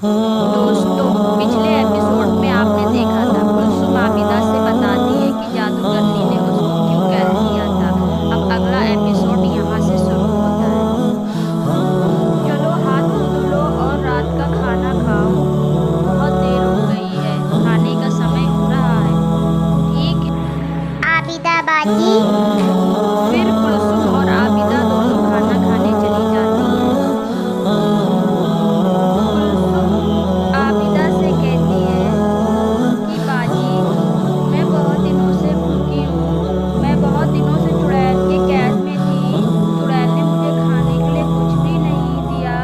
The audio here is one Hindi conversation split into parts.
दोस्तों, पिछले एपिसोड में आपने देखा था कुलसुम आबिदा से बताती है कि जादूगरनी ने उसको क्यों कैद किया था। अब अगला एपिसोड यहाँ से शुरू होता है। चलो हाथ मुंह धो लो और रात का खाना खाओ। बहुत देर हो गई है, खाने का समय हो रहा है। ठीक है आबिदा बाजी। फिर कुलसुम और आबिदा दोनों खाना खाने चली जाती हैं। कुलसुम आबिदा से कहती है कि बाजी, मैं बहुत दिनों से भूखी हूँ। मैं बहुत दिनों से चुड़ैल के कैद में थी। चुड़ैल ने मुझे खाने के लिए कुछ भी नहीं दिया।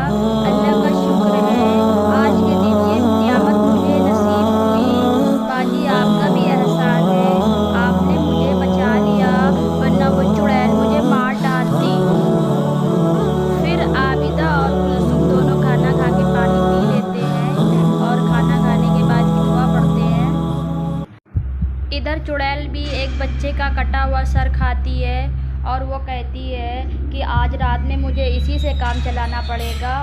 अल्लाह का शुक्र है, आज के दिन ये नियामत मुझे नसीब हुई। बाजी, आपका भी एहसान है, आपने मुझे बचा लिया, वरना वो चुड़ैल मुझे मार डालती। फिर आबिदा और कुलसुम दोनों खाना खा के पानी पी लेते हैं और खाना खाने के बाद की दुआ पढ़ते हैं। इधर चुड़ैल भी एक बच्चे का कटा हुआ सर खाती है और वो कहती है कि आज रात में मुझे इसी से काम चलाना पड़ेगा।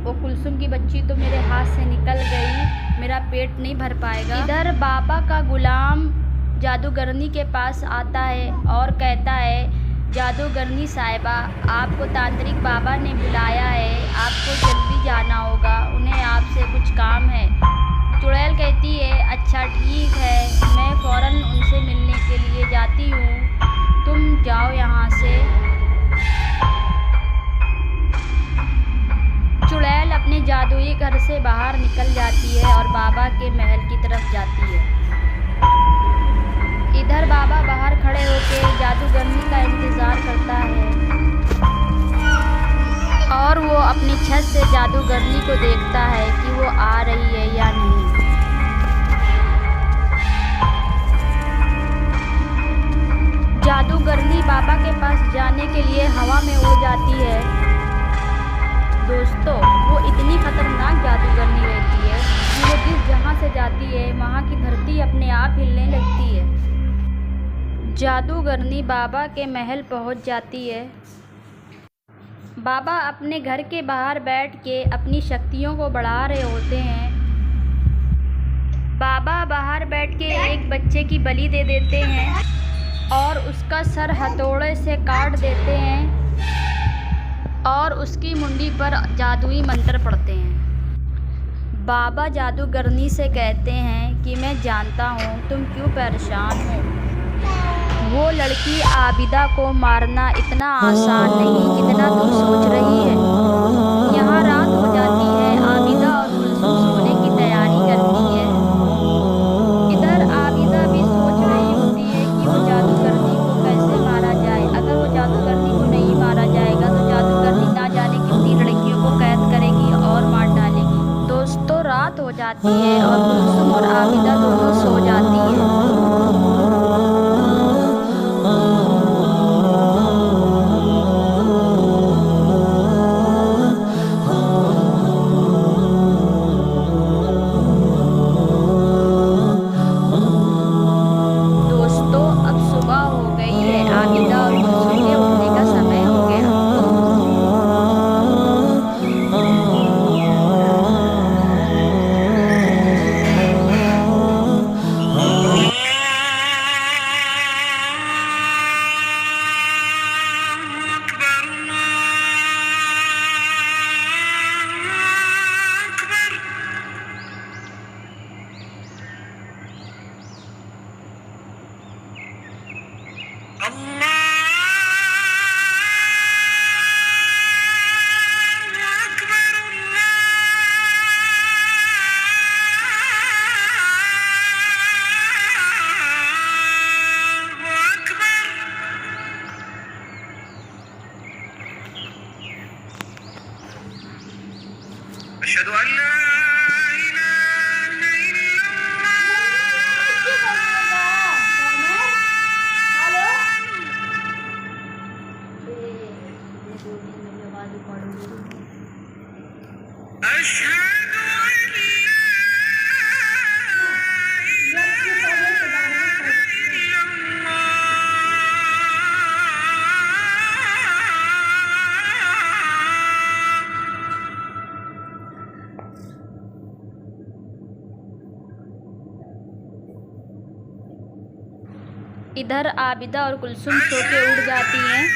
वो कुलसुम की बच्ची तो मेरे हाथ से निकल गई, मेरा पेट नहीं भर पाएगा। इधर बाबा का गुलाम जादूगरनी के पास आता है और कहता है, जादूगरनी साहिबा, आपको तांत्रिक बाबा ने बुलाया है, आपको जल्दी जाना होगा, उन्हें आपसे कुछ काम है। चुड़ैल कहती है, अच्छा ठीक है, मैं फ़ौरन उनसे मिलने के लिए जाती हूँ, तुम जाओ यहाँ से। चुड़ैल अपने जादुई घर से बाहर निकल जाती है और बाबा के महल की तरफ जाती है। इधर बाबा बाहर खड़े होकर जादूगरनी का इंतज़ार करता है और वो अपनी छत से जादूगरनी को देखता है कि वो आ रही है या नहीं। जादूगरनी बाबा के पास जाने के लिए हवा में उड़ जाती है। दोस्तों, वो इतनी खतरनाक जादूगरनी रहती है कि वो जिस जगह से जाती है वहाँ की धरती अपने आप हिलने लगती है। जादूगरनी बाबा के महल पहुँच जाती है। बाबा अपने घर के बाहर बैठ के अपनी शक्तियों को बढ़ा रहे होते हैं। बाबा बाहर बैठ के एक बच्चे की बलि दे देते हैं और उसका सर हथौड़े से काट देते हैं और उसकी मुंडी पर जादुई मंत्र पढ़ते हैं। बाबा जादूगरनी से कहते हैं कि मैं जानता हूँ तुम क्यों परेशान हो। वो लड़की आबिदा को मारना इतना आसान नहीं जितना तुम सोच रही है। यहाँ रात हो जाती है, आबिदा और कुलसुम सोने की तैयारी करती है। इधर आबिदा भी सोच रही होती है कि वो जादूगरनी को कैसे मारा जाए। अगर वो जादूगरनी को नहीं मारा जाएगा तो जादूगरनी ना जाने कितनी लड़कियों को कैद करेगी और मार डालेगी। दोस्तों, रात हो जाती है और कुलसुम और आबिदा दोनों सो जाती हैं। दोस्तों, अब सुबह हो गई है, आबिदा और कुलसुम के उठने का समय हो गया। अशहदु अल्ला इलाहा इल्लल्लाह। इधर आबिदा और कुलसुम सो के उठ जाती हैं।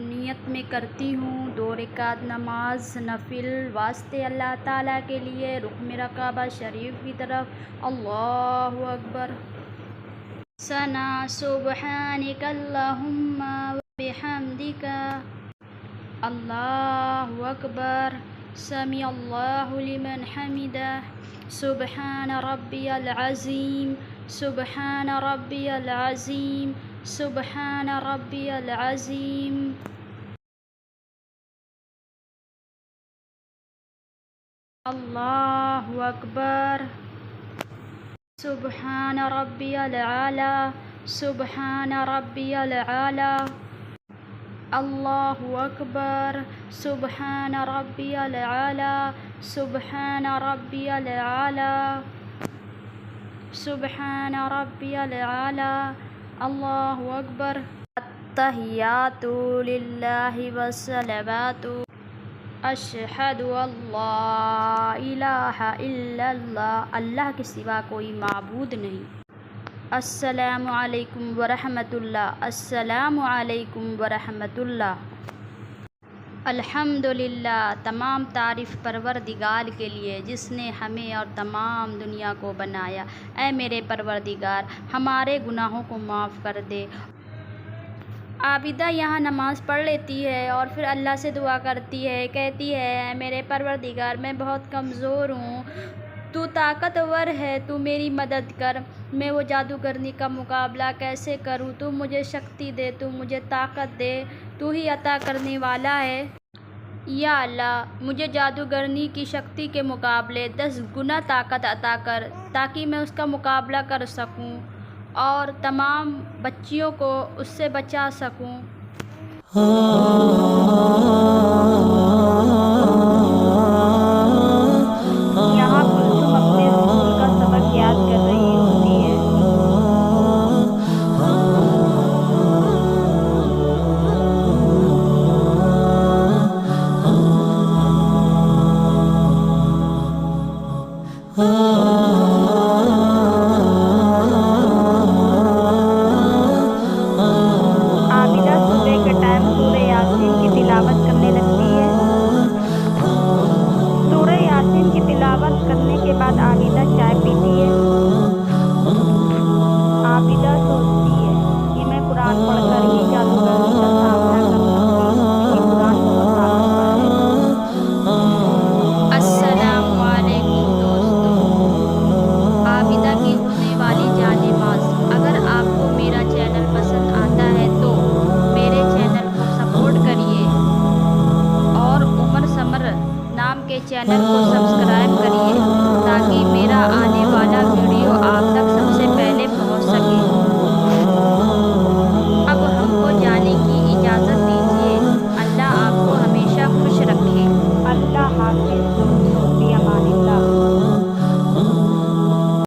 नियत में करती हूँ 2 रकात नमाज नफिल वास्ते अल्लाह ताला के लिए, रुख मेरा काबा शरीफ की तरफ। अल्लाहु अकबर। सना सुबहानिक अल्लाहुम्मा व बिहम्दिका। अल्लाहु अकबर। समी अल्लाहु लिमन हमिदा। सुबहान रब्बियल अज़ीम। सुबहान रब्बियल अज़ीम। सुबहान रब्बियल अज़ीम। अल्लाहु अकबर। सुबहान रब्बियल आला। सुबहान रब्बियल आला। अल्लाहु अकबर। सुबहान रब्बियल आला। सुबहान रब्बियल आला। सुबहान रब्बियल आला। अल्लाहु अकबर। अत्तहियातु लिल्लाहि वस्सलावातु। अशहदु अल्ला इलाहा इल्लल्लाह, अल्लाह के सिवा कोई माबूद नहीं। अस्सलामु अलैकुम वरहमतुल्लाह। अस्सलामु अलैकुम वरहमतुल्लाह। अल्हम्दुलिल्लाह, तमाम तारीफ़ परवरदिगार के लिए जिसने हमें और तमाम दुनिया को बनाया। ऐ मेरे परवरदिगार, हमारे गुनाहों को माफ़ कर दे। आबिदा यहाँ नमाज़ पढ़ लेती है और फिर अल्लाह से दुआ करती है, कहती है मेरे परवरदिगार, मैं बहुत कमज़ोर हूँ, तू ताकतवर है, तू मेरी मदद कर। मैं वो जादूगरनी का मुकाबला कैसे करूँ? तू मुझे शक्ति दे, तू मुझे ताकत दे, तू ही अता करने वाला है। या अल्लाह, मुझे जादूगरनी की शक्ति के मुकाबले 10 गुना ताकत अता कर, ताकि मैं उसका मुकाबला कर सकूं और तमाम बच्चियों को उससे बचा सकूं। यहाँ कुलसुम अपने स्कूल का सबक याद कर रही होती है। आबिदा सुबह के टाइम सूरह यासीन की तिलावत करने लगती है। सूरह यासीन की तिलावत करने के बाद आबिदा चाय पीती है। आबिदा सोचती है कि मैं कुरान पढ़कर ही जादूगरनी का सामना कर सकती हूँ, क्योंकि कुरान बहुत ताकतवर है। अस्सलामु अलैकुम दोस्तों, आबिदा की उड़ने वाली जानेमाज़। अगर आपको मेरा चैनल पसंद आता है तो मेरे चैनल को सपोर्ट करिए और उमर समर नाम के चैनल को सब्सक्राइब करिए, ताकि मेरा आने वाला